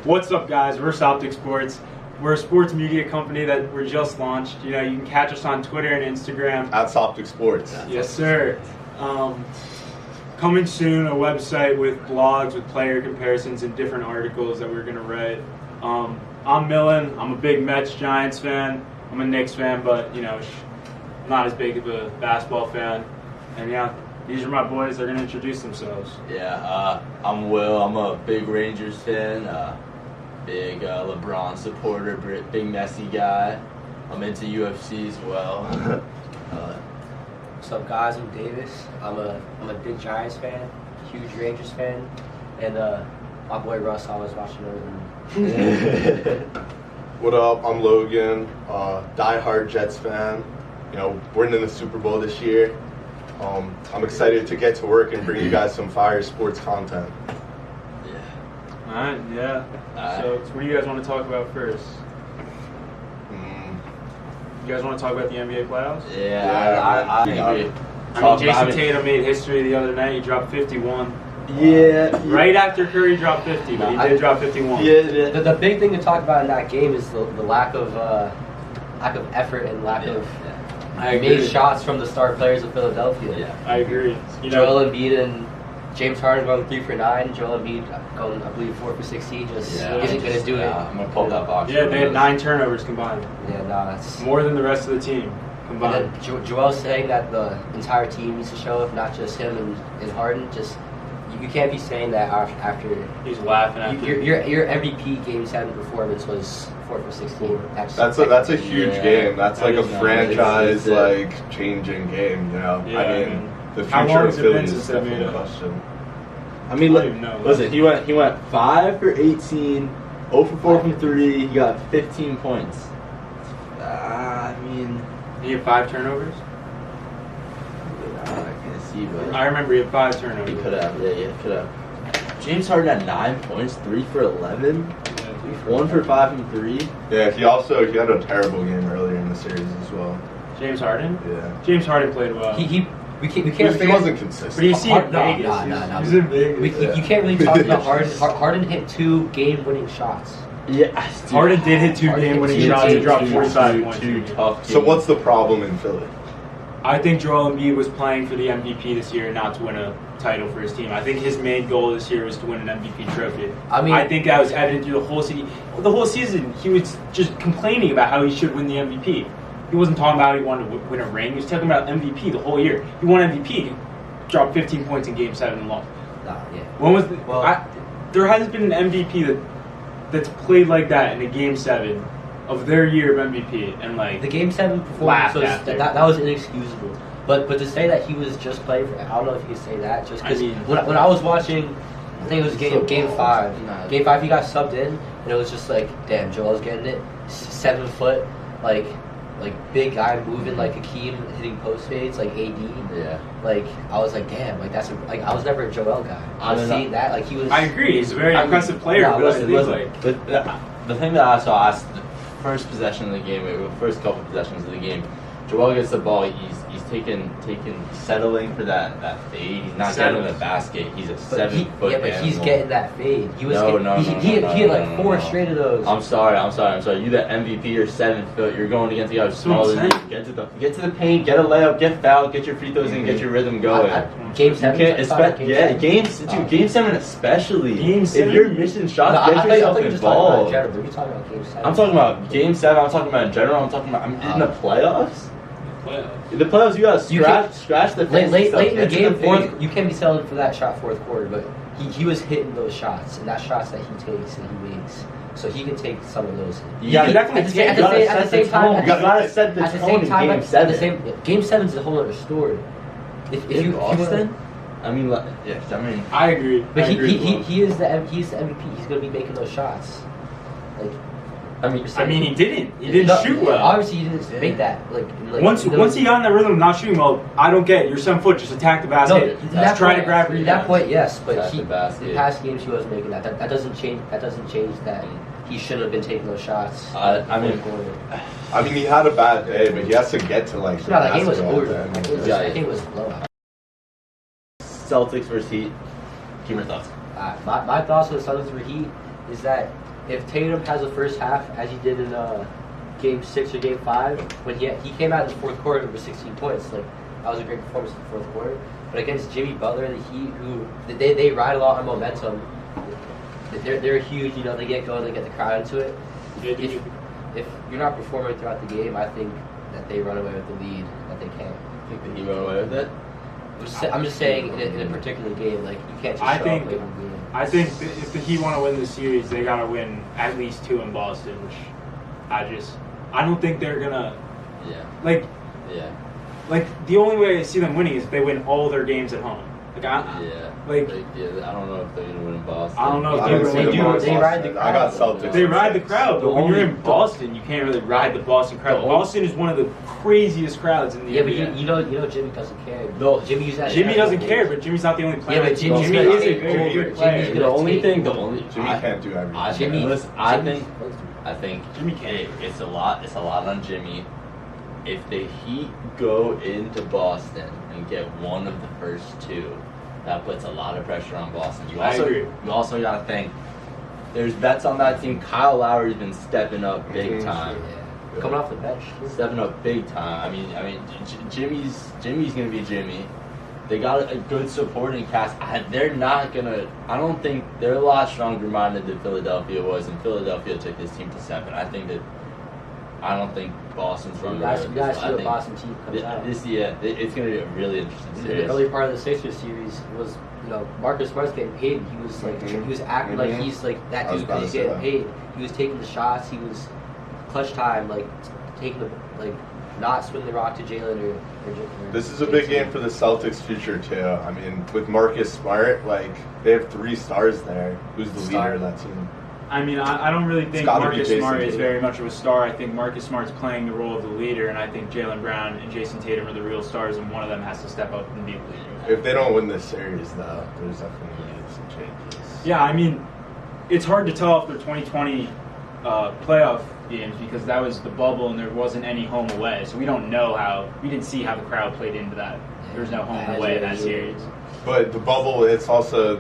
What's up, guys? We're Soptic Sports. We're a sports media company that we're just launched. You know, you can catch us on Twitter and Instagram. At Soptic Sports. Yes, sir. Coming soon, a website with blogs, with player comparisons and different articles that we're going to write. I'm Millen. I'm a big Mets Giants fan. I'm a Knicks fan, but, you know, not as big of a basketball fan. And, yeah, these are my boys. They're going to introduce themselves. Yeah, I'm Will. I'm a big Rangers fan, big LeBron supporter, big Messi guy. I'm into UFC as well. What's up, guys? I'm Davis. I'm a big Giants fan, huge Rangers fan, and my boy Russ always watching over. What up? I'm Logan, die-hard Jets fan. You know, we're in the Super Bowl this year. I'm excited to get to work and bring you guys some fire sports content. All right, yeah. So what do you guys want to talk about first? You guys want to talk about the NBA playoffs? I agree. I mean, Jason Tatum made history the other night. He dropped 51. Yeah. Right after Curry dropped 50, but he did drop 51. Yeah. The big thing to talk about in that game is the lack of effort and lack of made shots from the star players of Philadelphia. Yeah, I agree. You know, Joel Embiid and James Harden going 3 for 9. Joel Embiid going, I believe, 4 for 16. Just isn't going to do it. I'm gonna pull that box. Yeah, they had 9 turnovers combined. Yeah, no, that's more than the rest of the team combined. And then Joel's saying that the entire team needs to show up, not just him and Harden. Just you can't be saying that after He's laughing at your MVP Game 7 performance was 4 for 16. That's a huge game. That's like a franchise changing game. You know, Yeah, I mean, the how future long of has it Philly been is since they made definitely a it? question. I mean, I don't even know. listen, he went 5 for 18, 0 for 4 from 3. He got 15 points. I mean, He had 5 turnovers? I can't see, but I remember he had 5 turnovers. he could have. Yeah, could have. James Harden had 9 points, 3 for 11, 1 for 5 from 3. Yeah, he had a terrible game earlier in the series as well. James Harden? Yeah. James Harden played well. We can't He figure. wasn't consistent. But you see in No, Vegas. no. He's in Vegas. You can't really talk about Harden. Harden hit 2 game-winning shots. Yeah, Harden did hit 2 Harden game-winning hit shots. He dropped two 45 points. tough games. So what's the problem in Philly? I think Joel Embiid was playing for the MVP this year, not to win a title for his team. I think his main goal this year was to win an MVP trophy. I think that was evident through the whole season. The whole season, he was just complaining about how he should win the MVP. He wasn't talking about how he wanted to win a ring. He was talking about MVP the whole year. He won MVP. He dropped 15 points in Game 7 and lost. When was there hasn't been an MVP that's played like that in a Game 7 of their year of MVP, and the Game 7 performance was after. that was inexcusable. But to say that he was just playing for, I don't know if you could say that, just because when I was watching, I think it was game 5. Game 5 he got subbed in, and it was just like, damn, Joel's getting it, 7 foot, like big guy moving like Hakeem, hitting post fades like AD. Yeah. I was like, damn, I was never a Joel guy. I was seeing that, he was. I agree. He's a very impressive player. No, but listen. The thing that I saw, the first possession of the game, the first couple possessions of the game, Joel gets the ball. He's taking settling for that fade. He's not getting the basket. He's a 7 foot. Yeah, but he's getting that fade. He was. He had 4 straight of those. I'm sorry. You the MVP. You're 7 foot. You're going against the guy who's smaller than you. Get to the paint. Get a layup. Get fouled. Get your free throws in. Get your rhythm going. Game 7. Game 7 especially. Game 7. If you're missing shots, get yourself involved. What are you talking about Game 7? I'm talking about Game 7. I'm talking about in general. I'm talking about in the playoffs. In the playoffs, you gotta scratch the late in the game. You can't be selling for that shot 4th quarter, but he was hitting those shots, and that's shots that he takes and he makes. So he can take some of those. You gotta at the same time. You gotta set the tone in Game 7. Game 7 is a whole other story. If you Austin, I mean, I agree. But he is the MVP. He's gonna be making those shots. I mean, he didn't shoot well. Obviously, he didn't make that. Once he got in that rhythm of not shooting well, I don't get it. You're 7 foot, just attack the basket. Just try to grab rebounds. At that point, yes, but the the past games he wasn't making that. That doesn't change. That doesn't change that he shouldn't have been taking those shots. I mean, he had a bad day, but he has to get to No, that game was over. That game was blowout. Celtics versus Heat. Give me your thoughts. My thoughts on the Celtics for Heat is that if Tatum has the first half as he did in Game 6 or Game 5, when he came out in the fourth quarter with 16 points, like that was a great performance in the fourth quarter. But against Jimmy Butler, the Heat, who they ride a lot on momentum, they're huge. You know, they get going, they get the crowd into it. If you're not performing throughout the game, I think that they run away with the lead that they can. I think that he run away with it. I'm just saying in a particular game, like you can't just show up late in the game. I think if the Heat want to win the series, they gotta win at least 2 in Boston, which I don't think they're gonna. Yeah. Like the only way I see them winning is if they win all their games at home. I don't know if they're gonna win in Boston. I don't know if they ride the crowd. I got Celtics. They ride the crowd, but when you're in Boston, you can't really ride the Boston crowd. Boston is one of the craziest crowds in the NBA. But you know Jimmy doesn't care. Jimmy doesn't care, but Jimmy's not the only player. Yeah, but Jimmy is a very good player. Jimmy can't do everything. I think Jimmy can't. It's a lot on Jimmy. If the Heat go into Boston and get one of the first 2, that puts a lot of pressure on Boston. You also got to think there's vets on that team. Kyle Lowry's been stepping up big time. Yeah. Coming off the bench. Stepping up big time. I mean, Jimmy's gonna be Jimmy. They got a good supporting cast. They're not gonna. I don't think they're a lot stronger minded than Philadelphia was, and Philadelphia took this team to 7. I don't think Boston's running. You guys see what Boston team comes out. It's gonna be a really interesting series. The early part of the Sixers series was, Marcus Smart's getting paid. He was like, he was acting like he's like that dude because he's getting paid. He was taking the shots. He was clutch time, like taking not swinging the rock to Jalen or This is a big game for the Celtics' future too. I mean, with Marcus Smart, they have 3 stars there. Who's the leader of that team? I mean, I don't really think Marcus Smart is very much of a star. I think Marcus Smart's playing the role of the leader, and I think Jaylen Brown and Jason Tatum are the real stars, and one of them has to step up and be the leader. If they don't win this series, though, there's definitely going to be some changes. Yeah, I mean, it's hard to tell if they're 2020 playoff games because that was the bubble and there wasn't any home away, so we didn't see how the crowd played into that. There was no home away in that series. But the bubble, it's also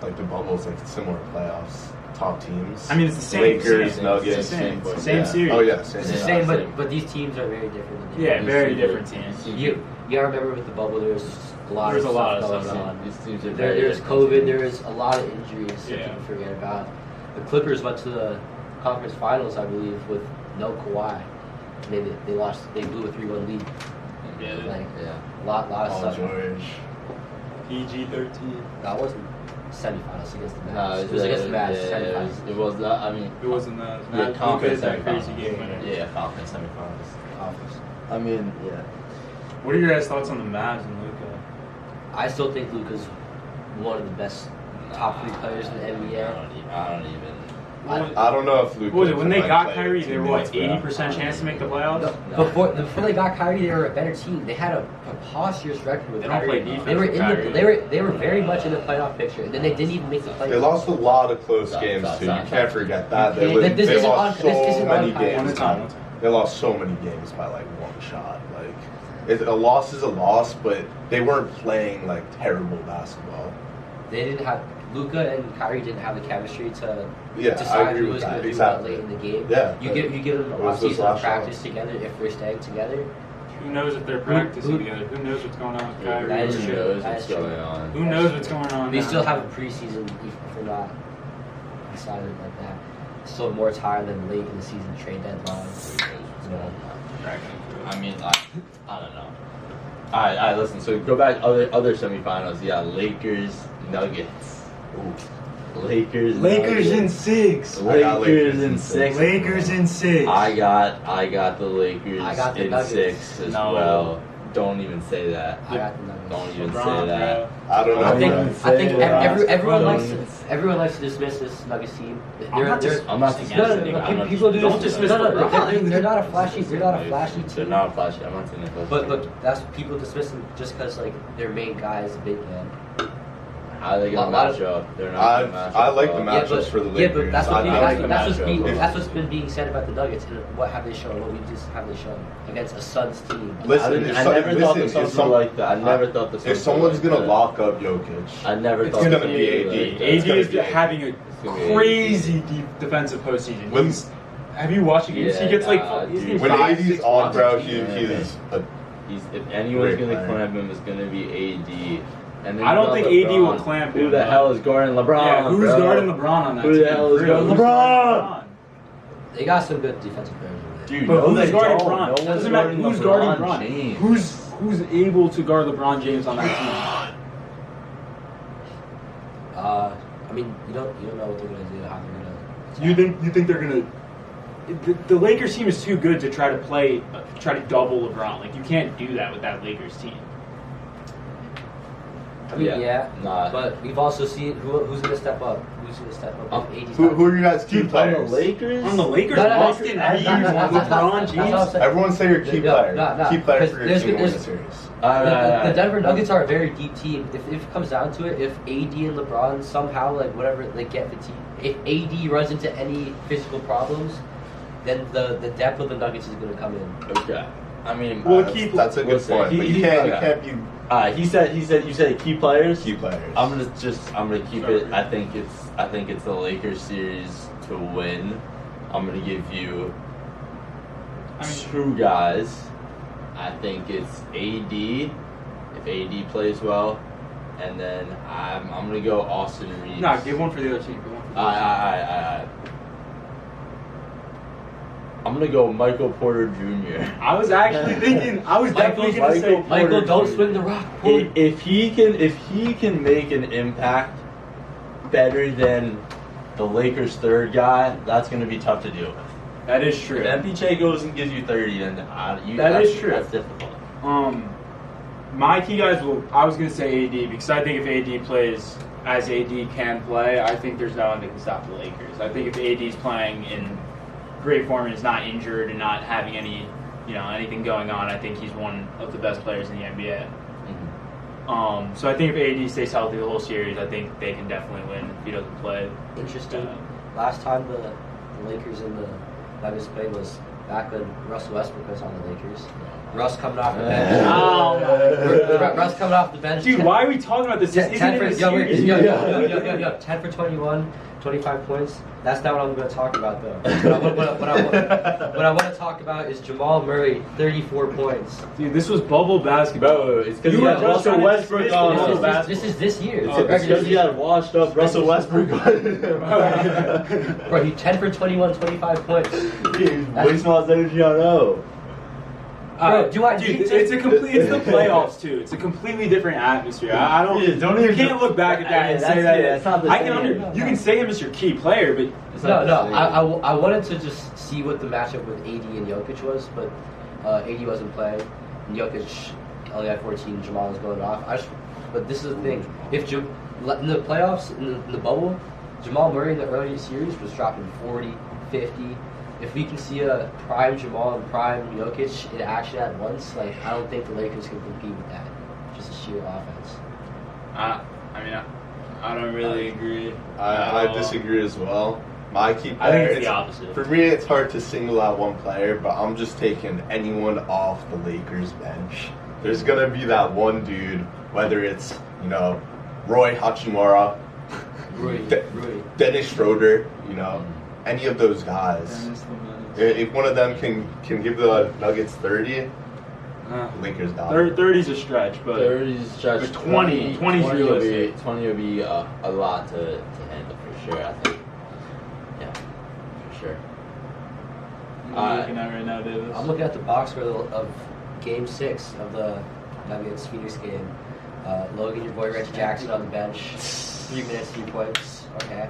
the bubble's like similar playoffs. Top teams. I mean, it's the same. Lakers, Nuggets, same yeah. series. Oh yeah, it's the same. But these teams are very different. Very different teams. You gotta remember with the bubble, there's a lot of stuff going on. These teams are There's COVID. There's a lot of injuries that people forget about. The Clippers went to the conference finals, I believe, with no Kawhi. They lost. They blew a 3-1 lead. A lot of stuff. George. PG-13. That wasn't semifinals against the Mavs. It was against the Mavs. Semifinals. It was that. I mean, it wasn't that. Yeah, conference that crazy semifinals. game winner. Yeah, conference semifinals. Conference. I mean, yeah. What are your guys' thoughts on the Mavs and Luka? I still think Luka's one of the best top 3 players in the NBA. I don't even. I don't know if Luka. What was it when they got Kyrie? They were 80% chance to make the playoffs. No. Before they got Kyrie, they were a better team. They had a preposterous record with Kyrie. They don't play defense. They were very much in the playoff picture. And then they didn't even make the playoffs. They lost a lot of close games too. You can't forget that. They lost so many games. They lost so many games by 1 shot. A loss is a loss, but they weren't playing terrible basketball. They didn't have. Luka and Kyrie didn't have the chemistry to I decide agree who was with going that. to do what late in the game. Yeah, you give them a season of practice together if we're staying together. Who knows if they're practicing together? Who knows what's going on with Kyrie? That is true. Who knows what's going on? Who knows what's going on? They still have a preseason if we're not decided like that. Still more time than late in the season trade deadline. I mean, I don't know. All right, listen. So go back other semifinals. Yeah, Lakers, Nuggets. Ooh. Lakers in 6. Lakers in 6. Lakers in 6. I got the Lakers in 6 as No. well. Don't even say that. I got the Nuggets. Don't even say that. I don't know. I think everyone likes to dismiss this Nuggets team. I'm not dismissing. People do Don't dismiss. dismiss They're not a flashy. They're not a flashy team. They're not flashy. I'm not saying that. But look, that's people dismiss them just because their main guy is a big man. How are they going to match up? They're not going to match up. I like the matchups for the Lakers. Yeah, but that's what's been being said about the Nuggets. And what have they shown? What we just have they shown against a Suns team? Listen, I never thought the Suns were like that. I never thought the Suns. If someone's going to lock up Jokic, I never thought it's going to be AD. AD is having a crazy deep defensive postseason. Have you watched the games? He gets like when AD's on, bro, he's if anyone's gonna clamp him, it's gonna be AD. And I don't think AD will clamp him. Who the hell is guarding LeBron? Yeah, who's guarding LeBron on that team? Who the hell is guarding LeBron? They got some good defensive players over there. Dude, but who's guarding LeBron? Doesn't matter who's guarding LeBron. Who's able to guard LeBron James on that team? I mean, you don't know what they're gonna do. How they're gonna. You think they're gonna? The Lakers team is too good to try to double LeBron. Like, you can't do that with that Lakers team. I mean, but we've also seen who's going to step up. Who's going to step up? Who are you guys' key players? On the Lakers? On the Lakers? Austin Reeves, LeBron James. Everyone say your key player. Key player for your team in the series. The Denver Nuggets are a very deep team. If it comes down to it, if AD and LeBron somehow, like, whatever, they get fatigued, if AD runs into any physical problems, then the depth of the Nuggets is going to come in. Okay. I mean, that's a good point. But you can't be. You said key players. Key players. I'm gonna keep it. I think it's the Lakers series to win. I'm gonna give you two guys. I think it's AD if AD plays well, and then I'm gonna go Austin Reeves. Nah, give one for the other team. I'm gonna go Michael Porter Jr. I was actually thinking. I was definitely gonna say Michael. Don't swing the rock. If he can make an impact better than the Lakers' third guy, that's gonna be tough to deal with. That is true. If MPJ goes and gives you 30, then that is true. That's difficult. My key guys I was gonna say AD because I think if AD plays as AD can play, I think there's no one that can stop the Lakers. I think if AD's playing in great form and is not injured and not having anything going on, I think he's one of the best players in the NBA. Mm-hmm. So I think if AD stays healthy the whole series, I think they can definitely win if he doesn't play. Interesting. Last time the Lakers and the Nuggets played was back when Russell Westbrook was on the Lakers. Russ coming off the bench. Russ coming off the bench. Dude, why are we talking about this? 10 for 21, 25 points. That's not what I'm going to talk about, though. What I want to talk about is Jamal Murray, 34 points. Dude, this was bubble basketball. Bro, it's because you had Russell Westbrook on. This is this year. It's because you had washed up Russell Westbrook on. Bro, he 10 for 21, 25 points. He's wasting all his energy on O. Bro, it's the playoffs too. It's a completely different atmosphere. You can't look back at that and say that. It's not the same. You can say him as your key player, but I wanted to just see what the matchup with AD and Jokic was, but AD wasn't playing. And Jokic only had 14. Jamal was going off. But this is the thing: if in the playoffs in the bubble, Jamal Murray in the early series was dropping 40, 50. If we can see a prime Jamal and prime Jokic in action at once, like, I don't think the Lakers can compete with that. Just a sheer offense. I don't really agree. I disagree as well. My key player. I think it's the opposite. For me, it's hard to single out one player, but I'm just taking anyone off the Lakers bench. There's gonna be that one dude, whether it's Roy Hachimura, Dennis Schroeder, any of those guys. If one of them can give the Nuggets 30, Lakers got it. 30's a stretch, but 30's a stretch. But 20's realistic. 20 will be a lot to handle for sure. I think. Yeah, for sure. I'm looking at right now, Davis. I'm looking at the box score of Game 6 of the Nuggets Phoenix game. Logan, your boy Reggie Jackson on the bench, 3 minutes, 3 points. Okay.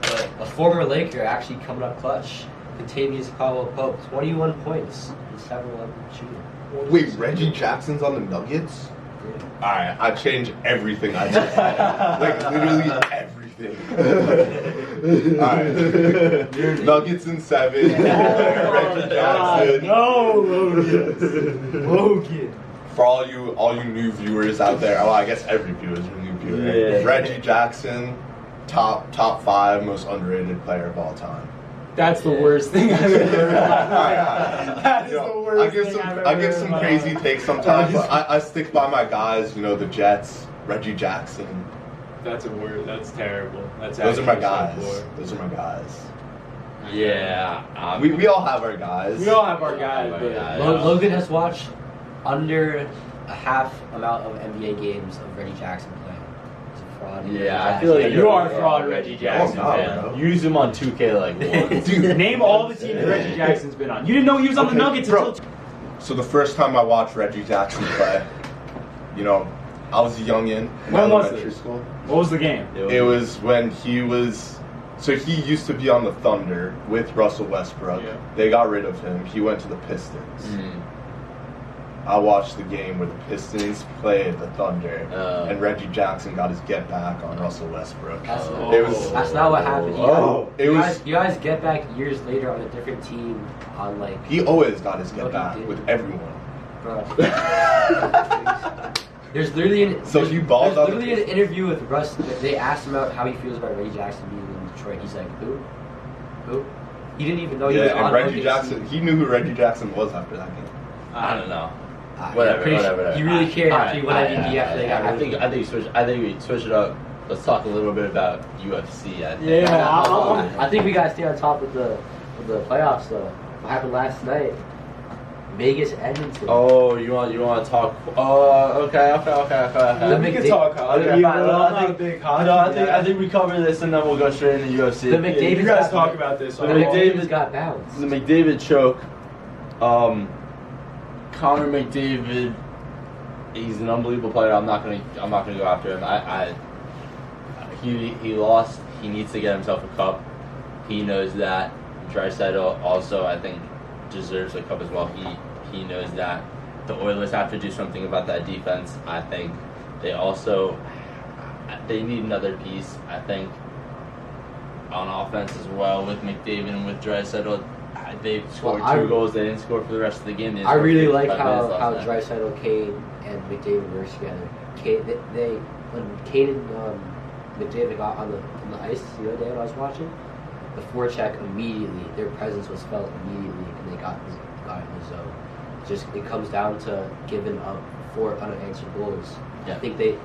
But a former Laker actually coming up clutch. Contavious Caldwell-Pope, 21 points in 7-11 shooting. Wait, Reggie Jackson's on the Nuggets? Yeah. Alright, I change everything I just said. Like, literally everything. Alright. Nuggets in 7. Reggie Jackson. No, Logan. For all you new viewers out there, I guess every viewer is a new here. Reggie Jackson, top 5 most underrated player of all time. That's the worst thing I've ever heard. That is the worst thing I've ever heard. I give some crazy takes sometimes, but I stick by my guys. You know, the Jets, Reggie Jackson. That's a word. That's terrible. Those are my guys. Those are my guys. Yeah. We all have our guys. We all have our guys. Logan has watched under a half amount of NBA games of Reggie Jackson playing. He's a fraud. Yeah, I feel like you are a fraud, Reggie Jackson fan. Use him on 2K like once. Dude, name all the teams Reggie Jackson's been on. You didn't know he was on the Nuggets until. So the first time I watched Reggie Jackson play, you know, I was a youngin' in elementary school. What was the game? It was when he was. So he used to be on the Thunder with Russell Westbrook. Yeah. They got rid of him. He went to the Pistons. I watched the game where the Pistons played the Thunder, and Reggie Jackson got his get back on Russell Westbrook. That's not what happened. You guys get back years later on a different team on like. He always got his get back with everyone. Bro. There's literally an interview with Russ. They asked him about how he feels about Reggie Jackson being in Detroit. He's like, who? He didn't even know he was on Reggie Jackson. He knew who Reggie Jackson was after that game. I don't know. Whatever. He really cared after he won MVP after they got rid of him. I think we switch it up. Let's talk a little bit about UFC. I think we gotta stay on top of the playoffs though. What happened last night? Vegas, Edmonton. Oh, you want to talk? Oh, okay. We can talk hockey. I think we cover this and then we'll go straight into UFC. You guys talk about this. The McDavid got bounced. The McDavid choke. Connor McDavid, he's an unbelievable player. I'm not gonna go after him. He lost. He needs to get himself a cup. He knows that. Draisaitl also, I think, deserves a cup as well. He knows that. The Oilers have to do something about that defense. I think they need another piece. I think on offense as well with McDavid and with Draisaitl. They scored 2 goals. They didn't score for the rest of the game. I really like how Draisaitl, Kane, and McDavid work together. When Kane and McDavid got on the ice the other day when I was watching, the forecheck immediately, their presence was felt immediately, and they got in the zone. It comes down to giving up 4 unanswered goals. Yeah. I think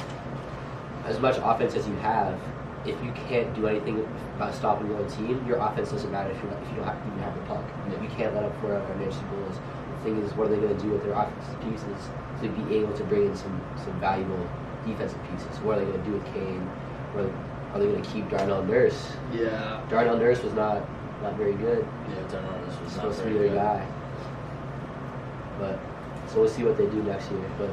as much offense as you have, if you can't do anything about stopping your own team, your offense doesn't matter if you don't even have the puck. Yeah. You can't let up 4 unanswered goals. The thing is, what are they going to do with their offensive pieces to be able to bring in some valuable defensive pieces? What are they going to do with Kane? Are they going to keep Darnell Nurse? Yeah. Darnell Nurse was not very good. Yeah, Darnell Nurse was supposed to be their guy. But so we'll see what they do next year. But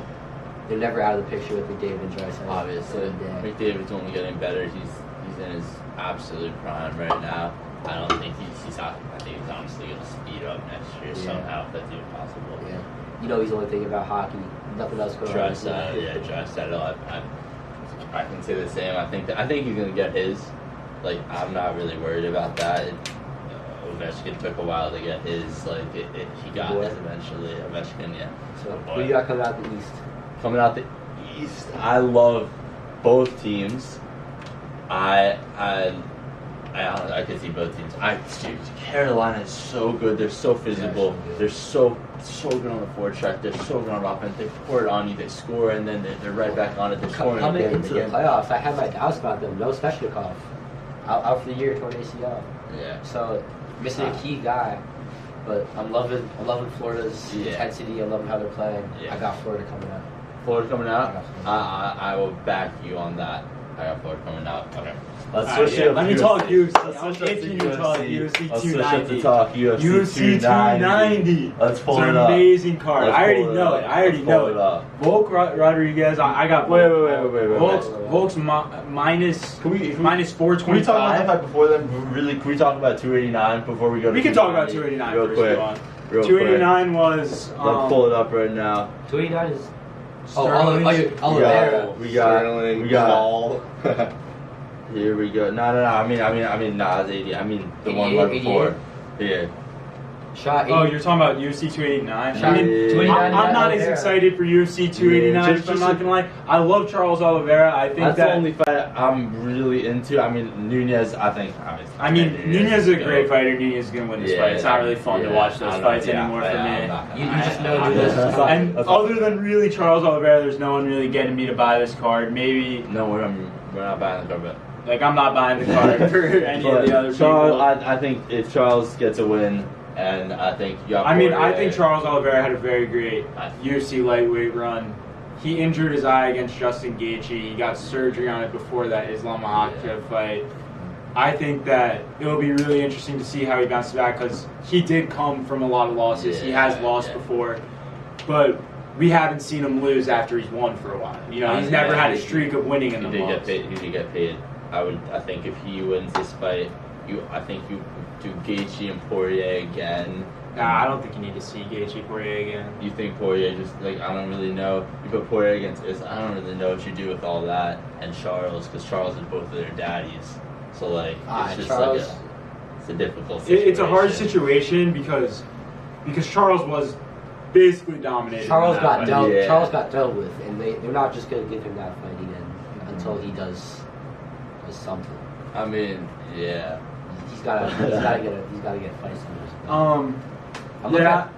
they're never out of the picture with McDavid and Draisaitl. Obviously, McDavid's only getting better. He's in his absolute prime right now. I don't think he's I think he's honestly going to speed up next year somehow if that's even possible. Yeah. You know, he's only thinking about hockey. Nothing else going on. Draisaitl. I can say the same. I think he's going to get his. Like, I'm not really worried about that. Ovechkin took a while to get his. Like, he got it eventually. Ovechkin, yeah. So, who you got coming out the East? Coming out the East, I love both teams. I can see both teams. Dude, Carolina is so good. They're so physical. They're so good on the forecheck. They're so good on offense. They pour it on you. They score, and then they're right back on it. They're scoring coming into the playoffs. I had my doubts about them. No Svechnikov, out for the year, torn ACL. Yeah. So missing a key guy. But I'm loving Florida's intensity. I'm loving how they're playing. Yeah. I got Florida coming out. Florida coming out? I will back you on that. I got Florida coming out. Okay. Let's switch it up. Let me talk UFC. I'm itching to talk UFC 290. Let's switch up to talk UFC 290. Let's pull it up. It's an amazing card. I already know it. Volk Rodriguez. I got Volk. Wait. Volk's minus 425. Can we talk about that fight before then? Really, can we talk about 289 before we go to We can talk about 289 real quick. 289 was... Let's pull it up right now. 289 is... Oliveira. We got Ball. Here we go. No. I mean, nah, it's 80. I mean, the one right before. Yeah. Shot 8. Oh, you're talking about UFC 289? Shot 289. I'm not as excited for UFC 289, if I'm not going to lie. I love Charles Oliveira. I think that's the only fight I'm really into. I mean, Nunez, Nunez is a great fighter. Nunez is going to win this fight. It's not really fun to watch those fights anymore for me. You just know Nunez. And other than really Charles Oliveira, there's no one really getting me to buy this card. Maybe. No, we're not buying the card, but. Like, I'm not buying the card for any of the other Charles, people. I think if Charles gets a win, and I think I think Charles Oliveira had a very great UFC lightweight run. He injured his eye against Justin Gaethje. He got surgery on it before that Islam Makhachev fight. I think that it will be really interesting to see how he bounces back because he did come from a lot of losses. He has lost before, but we haven't seen him lose after he's won for a while. You know, he's never had a streak of winning in the months. He did get paid. I think if he wins this fight, I think you do Gaethje and Poirier again. Nah, I don't think you need to see Gaethje Poirier again. You think Poirier just I don't really know. You put Poirier against I don't really know what you do with all that and Charles because Charles is both of their daddies. So it's just Charles, it's a difficult situation. It's a hard situation because Charles was basically dominated. Charles got dealt with, and they're not just gonna give him that fight again until he does something. I mean, yeah. He's gotta get fights.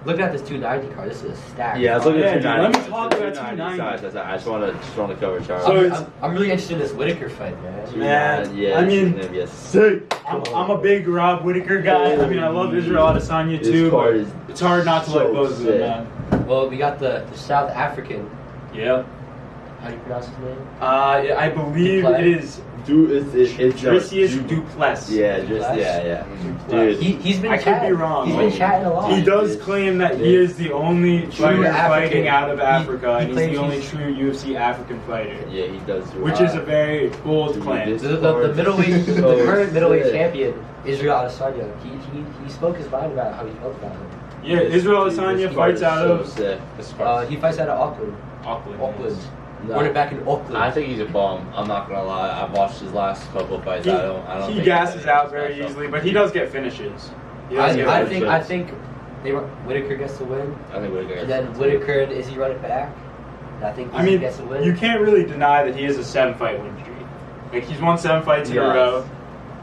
Looking at this 290 card. This is a stack. Yeah, I was looking at 290. Let me talk about 290. I just want to cover Charles. So I'm really interested in this Whitaker fight, man. Man, yeah, I mean, it's gonna be a sick. I'm a big Rob Whitaker guy. I mean, I love Israel Adesanya too, but it's hard not to like both of them, man. Well, we got the South African. Yeah. How do you pronounce his name? I believe it is. It's Duplessis. Yeah, dude. He's been. I could be wrong. He's been chatting a lot. He does claim that he is the only fighter fighting out of Africa, and he's the only true UFC African fighter. Yeah, he does. Which is a very bold claim. The middleweight, the current middleweight champion, Israel Adesanya. He spoke his mind about how he felt about him. Yeah, Israel Adesanya fights out of. He fights out of Auckland. Auckland. No. Running back in Auckland. I think he's a bum. I'm not gonna lie. I've watched his last couple of fights. I don't. He gasses out very easily, but he does get finishes. I think Whitaker gets the win. I think Whitaker. And then Whitaker and Izzy run it back. And I think Izzy gets the win. You can't really deny that he has a 7-fight win streak. Like he's won 7 fights in a row.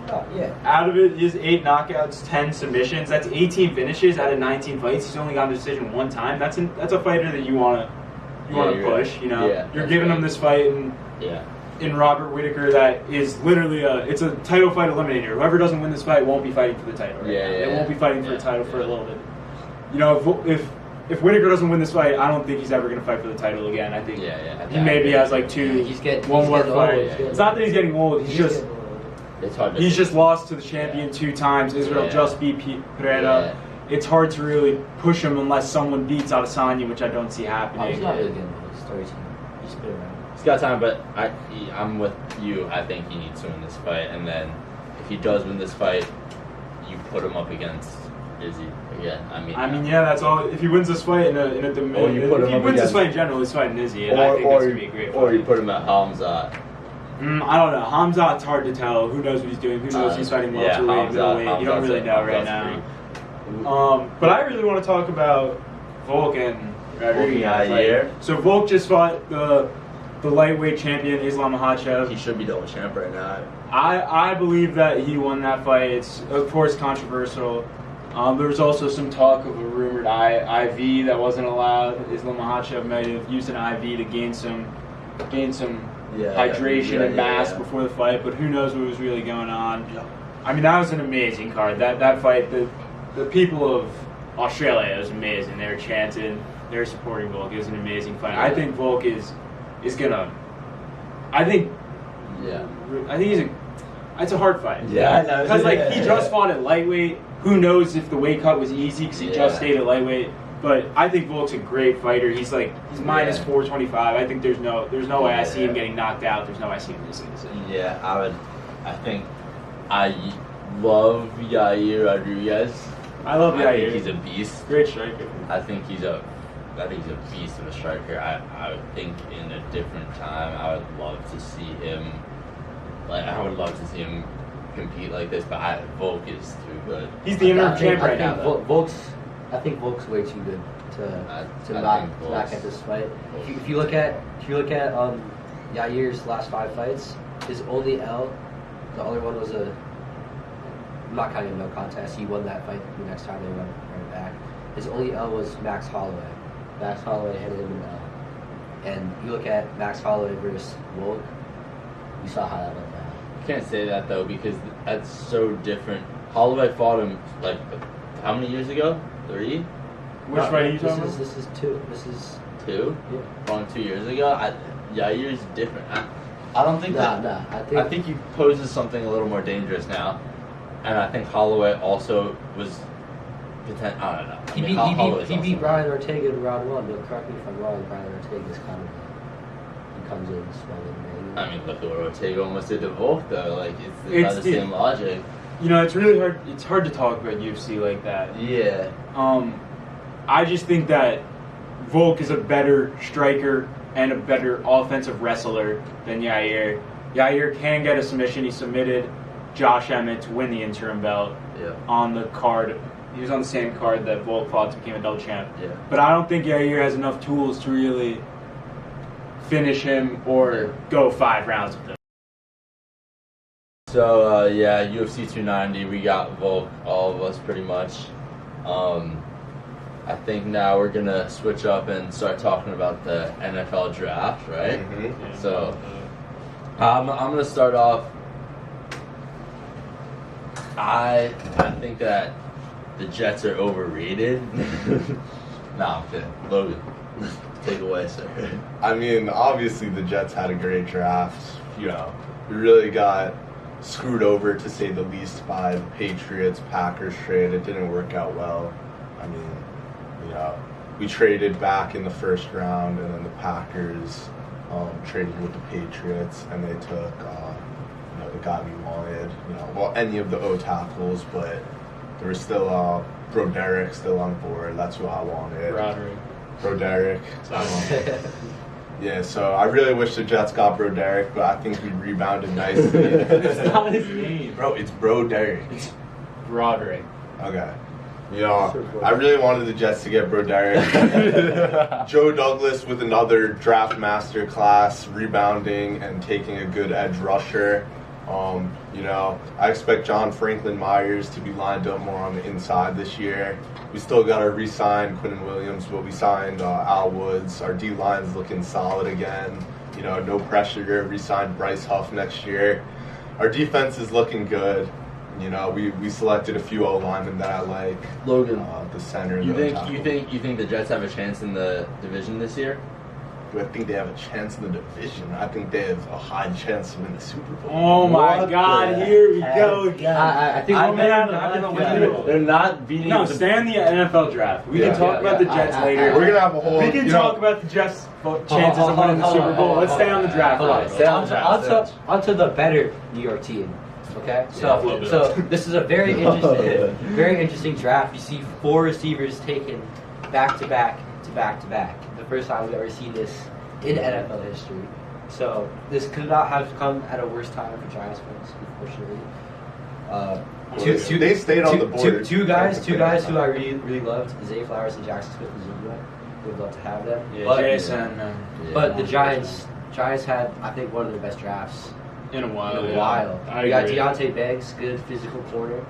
Oh, yeah. Out of it, he has 8 knockouts, 10 submissions. That's 18 finishes out of 19 fights. He's only gotten a decision 1 time. That's a fighter that you want to push. Right. You know, you're giving him this fight in Robert Whitaker that is literally it's a title fight eliminator. Whoever doesn't win this fight won't be fighting for the title. They won't be fighting for the title for a little bit. You know, if Whitaker doesn't win this fight, I don't think he's ever going to fight for the title again. I think he maybe has like 2 one more fight. It's not that he's getting old. He's just. It's hard. He's just lost to the champion 2 times. Israel just beat Pereira. It's hard to really push him unless someone beats Adesanya, which I don't see happening. He's not really getting the story team. He's been around. He's got time, but I'm with you. I think he needs to win this fight, and then if he does win this fight, you put him up against Izzy again. I mean, that's all. If he wins this fight in a if he wins this fight in general, he's fighting Izzy, and I think that's gonna be a great fight. Or you put him at Hamzat. I don't know. Hamzat's hard to tell. Who knows what he's doing? Who knows he's fighting welterweight, middleweight? You don't really know right now. But I really want to talk about Volk and Rodriguez. So Volk just fought the lightweight champion Islam Makhachev. He should be double champ right now. I believe that he won that fight. It's of course controversial. There was also some talk of a rumored IV that wasn't allowed. Islam Makhachev might have used an IV to gain some hydration and mass before the fight, but who knows what was really going on. I mean, that was an amazing card. That fight, the people of Australia, it was amazing. They were chanting, they were supporting Volk. It was an amazing fight. I think Volk is gonna. I think it's a hard fight. Yeah, because he just fought at lightweight. Who knows if the weight cut was easy because he just stayed at lightweight. But I think Volk's a great fighter. He's minus 425. I think there's no way I see him getting knocked out. There's no way I see him losing this. Yeah, I love Yair Rodriguez. I love Yair. I think he's a beast. Great striker. I think he's a beast of a striker. I would think in a different time I would love to see him. I would love to see him compete like this, but Volk is too good. He's the interim champ right now. think Volk's way too good to not get this fight. If you look at Yair's last 5 fights, his only L, the other one was I'm not counting no contest. He won that fight the next time they went right back. His only L was Max Holloway. Max Holloway handed him an L. And you look at Max Holloway versus Volk, you saw how that went down. You can't say that though because that's so different. Holloway fought him like how many years ago? 3? Which fight are you talking about? This is 2. This is 2? Yeah. Fought 2 years ago. Yair's different. I don't think that. I think he poses something a little more dangerous now, and I think Holloway also was. I don't know. He beat Brian Ortega in round 1, but correct me if I'm wrong. Brian Ortega's kind of he comes in swelling. I mean, look what Ortega almost did to Volk though. Like it's not the same logic. You know, it's really hard. It's hard to talk about UFC like that. Yeah. I just think that Volk is a better striker and a better offensive wrestler than Yair. Yair can get a submission. He submitted Josh Emmett to win the interim belt on the card. He was on the same card that Volk fought to become a double champ. Yeah. But I don't think Yair has enough tools to really finish him or go 5 rounds with him. So, UFC 290, we got Volk, all of us pretty much. I think now we're going to switch up and start talking about the NFL draft, right? Mm-hmm. Yeah. So, I'm going to start off. I think that the Jets are overrated. Nah, I'm kidding. Logan, take away, sir. I mean, obviously the Jets had a great draft. You know, we really got screwed over, to say the least, by the Patriots-Packers trade. It didn't work out well. I mean, you know, we traded back in the first round, and then the Packers traded with the Patriots, and they took the guy we wanted. You know, well, any of the O tackles, but there was still Broderick still on board. That's who I wanted. Broderick. Yeah, so I really wish the Jets got Broderick, but I think we rebounded nicely. It's not his name. Bro, it's Broderick. It's Broderick. Okay. You know, I really wanted the Jets to get Broderick. Joe Douglas with another draft master class, rebounding and taking a good edge rusher. You know, I expect John Franklin Myers to be lined up more on the inside this year. We still got to re-sign Quinnen Williams, but we signed Al Woods. Our D-line's looking solid again. You know, no pressure. Re-signed Bryce Huff next year. Our defense is looking good. You know, we selected a few O-linemen that I like. Logan, the center. You think the Jets have a chance in the division this year? Do I think they have a chance in the division? I think they have a high chance to win the Super Bowl. Oh my God! Here we go again. I think they're not beating. No, stay on the NFL draft. We can talk about the Jets later. We're gonna have a whole. We can talk about the Jets' chances of winning the Super Bowl. Let's stay on the draft. Onto the better New York team. Okay, so this is a very interesting draft. You see 4 receivers taken back to back. The first time we've ever seen this in NFL history. So this could not have come at a worse time for Giants fans, unfortunately. They stayed on the board. Two guys who I really loved, Zay Flowers and Jackson Smith-Njigba. We'd love to have them. Yeah, but the Giants had, I think, one of the best drafts in a while. We got Deontay Banks, good physical corner.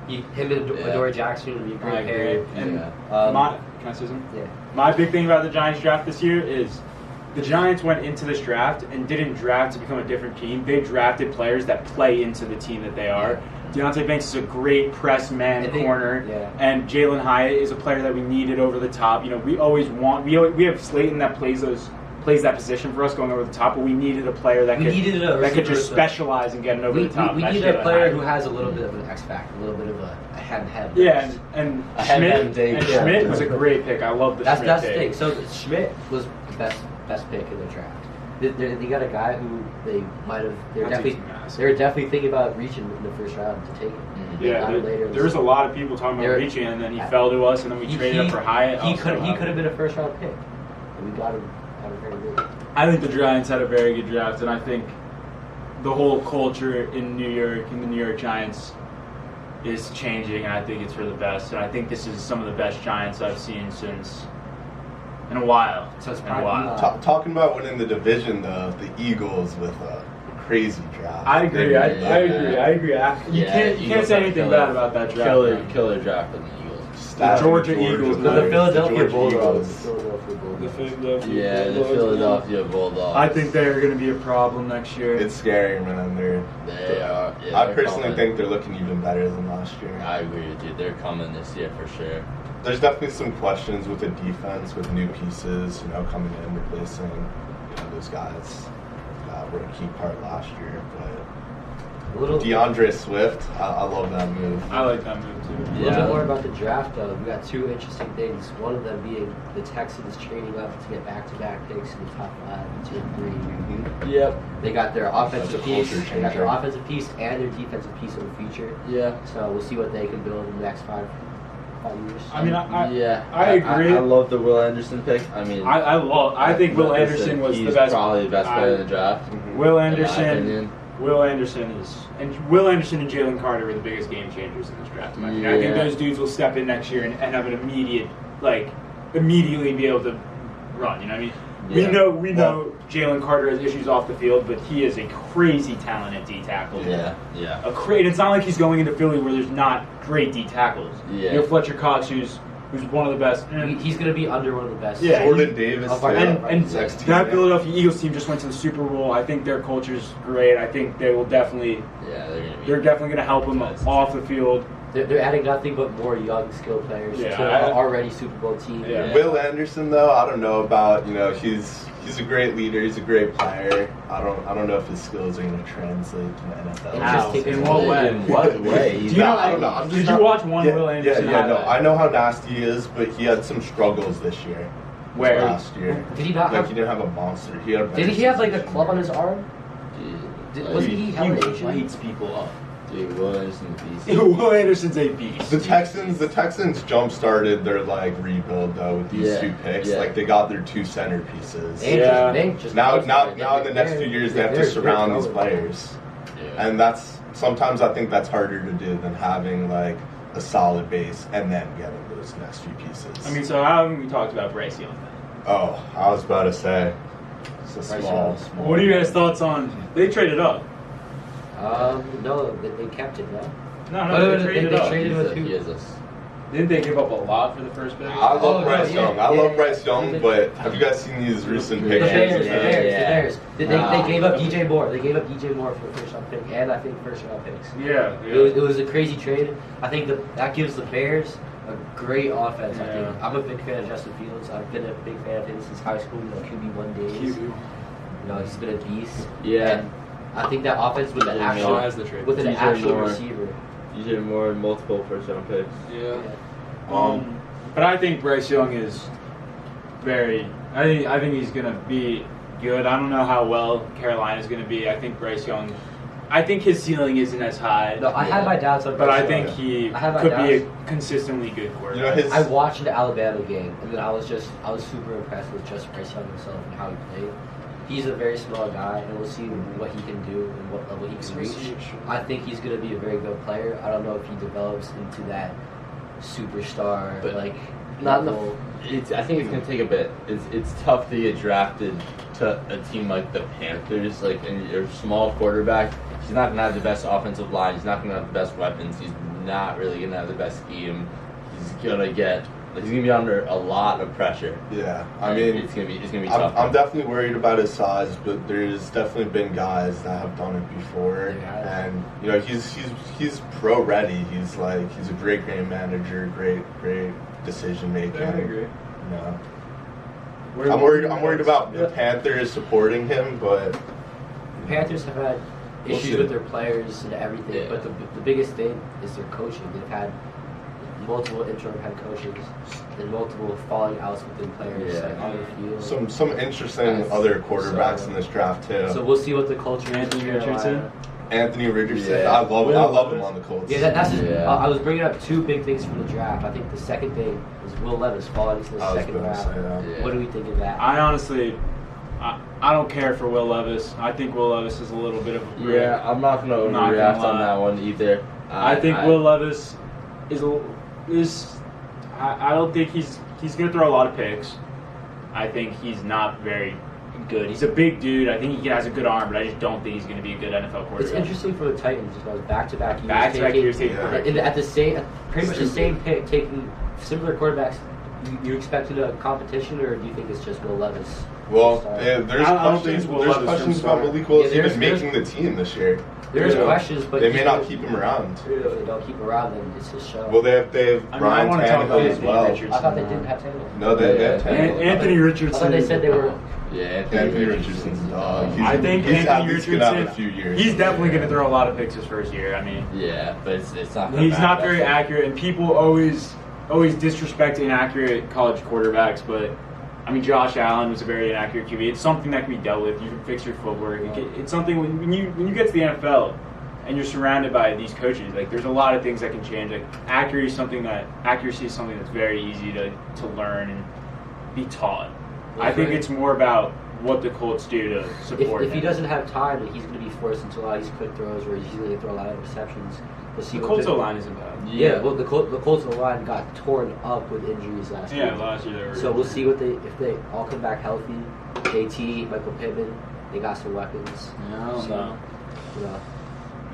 Him and Adoree Jackson would be a great pair. And can I say something? Yeah. My big thing about the Giants draft this year is the Giants went into this draft and didn't draft to become a different team. They drafted players that play into the team that they are. Deontay Banks is a great press man corner, and Jalen Hyatt is a player that we needed over the top. You know, we have Slayton that plays that position for us going over the top, but we needed a player that could just specialize and get it over the top. We needed a player who has a little bit of an X factor, a little bit of a hem. Yeah, and Schmidt was a great pick. I love the Schmidt pick. That's the thing. So Schmidt was the best pick in the draft. They got a guy who they were definitely thinking about reaching in the first round to take him. Yeah, there was a lot of people talking about reaching, and then he fell to us, and then we traded up for Hyatt. He could have been a first round pick, and we got him. I think the Giants had a very good draft, and I think the whole culture in New York and the New York Giants is changing, and I think it's for the best. And I think this is some of the best Giants I've seen in a while. So it's talking about winning the division, though, the Eagles with a crazy draft. I agree. I agree. You can't say anything bad about that draft. Killer draft from the Eagles. The Georgia Eagles. The Philadelphia Bulldogs. The Philadelphia Bulldogs. I think they're going to be a problem next year. It's scary, man. They are. Yeah, I personally think they're looking even better than last year. I agree with you. They're coming this year for sure. There's definitely some questions with the defense, with new pieces, coming in, replacing, those guys that were a key part last year. But DeAndre Swift, I love that move. I like that move too. A little bit more about the draft, though. We got two interesting things. One of them being the Texans trading up to get back-to-back picks in the top 5, 2, and 3. Mm-hmm. Yep. They got their offensive piece. They got their offensive piece and their defensive piece in the future. Yeah. So we'll see what they can build in the next 5 years. I mean, I agree. I love the Will Anderson pick. I mean, I think Will Anderson was the best. Probably the best player in the draft. Mm-hmm. Will Anderson and Jalen Carter were the biggest game changers in this draft. I think those dudes will step in next year and have an immediately be able to run. You know what I mean? Yeah. We know Jalen Carter has issues off the field, but he is a crazy talented D tackle. Yeah. It's not like he's going into Philly where there's not great D tackles. Yeah. You have Fletcher Cox, who's one of the best. He's going to be under one of the best. Yeah. Jordan Davis. And that Philadelphia Eagles team just went to the Super Bowl. I think their culture's great. I think they will definitely. Yeah, they're definitely going to help them off the field. They're adding nothing but more young, skilled players to an already Super Bowl team. Yeah. Will Anderson, though, I don't know about. He's a great leader. He's a great player. I don't know if his skills are going to translate to the NFL. How? In what way? In what way? I don't know. Did you watch Will Anderson? No. I know how nasty he is, but he had some struggles this year. Where? Last year. Did he not he didn't have a monster. Did he have a club on his arm? Wasn't he lights people up. Dude, Will Anderson's a beast. Will Anderson's a beast. The Texans jump started their rebuild though with these 2 picks. Yeah. They got their 2 center pieces. Now in the next few years they have to surround these players, and sometimes I think that's harder to do than having a solid base and then getting those next few pieces. I mean, so how haven't we talked about Bryce Young then? Oh, I was about to say, it's a small. What are you guys' thoughts on? They traded up. No, they kept it, no? No, they traded up. He is a Didn't they give up a lot for the first pick? I love Bryce Young. I love Bryce Young, but have you guys seen these recent pictures? The Bears. They gave up DJ Moore. They gave up DJ Moore for the first round pick and I think first round picks. Yeah. It was a crazy trade. I think that gives the Bears a great offense. I think I'm a big fan of Justin Fields. I've been a big fan of him since high school. QB1 days. He's been a beast. Yeah. And I think that offense with an actual receiver. DJ Moore and multiple first round picks. Yeah. But I think Bryce Young is I think he's gonna be good. I don't know how well Carolina's gonna be. I think Bryce Young. I think his ceiling isn't as high. No, I had my doubts on Bryce Young. But I Young. think he could be a consistently good quarterback. I watched the Alabama game, and then I was super impressed with just Bryce Young himself and how he played. He's a very small guy, and we'll see what he can do and what level he can reach. I think he's going to be a very good player. I don't know if he develops into that superstar, but not I think it's going to take a bit. It's tough to get drafted to a team like the Panthers, and you're a small quarterback. He's not going to have the best offensive line. He's not going to have the best weapons. He's not really going to have the best scheme. He's going to be under a lot of pressure. Yeah, I mean, it's gonna be tough. I'm definitely worried about his size, but there's definitely been guys that have done it before, and he's pro ready. He's a great game manager, great decision making. I agree. I'm worried about the Panthers supporting him, but the Panthers have had issues with their players and everything. Yeah. But the biggest thing is their coaching. They've had multiple interim head coaches and multiple falling outs within players on the field. Some interesting other quarterbacks in this draft too. So we'll see what the culture is. Anthony Richardson. I love him on the Colts. Yeah, I was bringing up 2 big things from the draft. I think the second thing is Will Levis falling into the second round. What do we think of that? I honestly, I don't care for Will Levis. I think Will Levis is a little bit of a I'm not going to overreact on that one either. I think Will Levis is. I don't think he's going to throw a lot of picks. I think he's not very good. He's a big dude. I think he has a good arm, but I just don't think he's going to be a good NFL quarterback. It's interesting for the Titans because back-to-back years. Back-to-back years taking at the same, pretty much the same pick, taking similar quarterbacks. You expected a competition, or do you think it's just Will Levis? Well, there's questions about Malik Willis even making the team this year. There's questions, but they may not keep him around. If they don't keep him around, then it's his show. Well, they have Ryan Tannehill as well. I thought they didn't have Tannehill. No, they have Tannehill. Anthony Richardson. I thought they said they were. Yeah, Anthony Richardson's a dog. I think Anthony Richardson. Have a few years. He's definitely going to throw a lot of picks his first year. I mean. Yeah, but it's not. He's not very accurate, and people always disrespect inaccurate college quarterbacks, but I mean, Josh Allen was a very inaccurate QB. It's something that can be dealt with. You can fix your footwork. It's something when you get to the NFL and you're surrounded by these coaches, like there's a lot of things that can change. Like accuracy is something that's very easy to learn and be taught. I think it's more about what the Colts do to support him. If he doesn't have time, then he's going to be forced into a lot of these quick throws where he's going to throw a lot of interceptions. We'll see. The Colts line isn't bad. Yeah, well, the Colts line got torn up with injuries last year. Yeah, last year they were. So we'll see if they all come back healthy. JT, Michael Pittman, they got some weapons. No.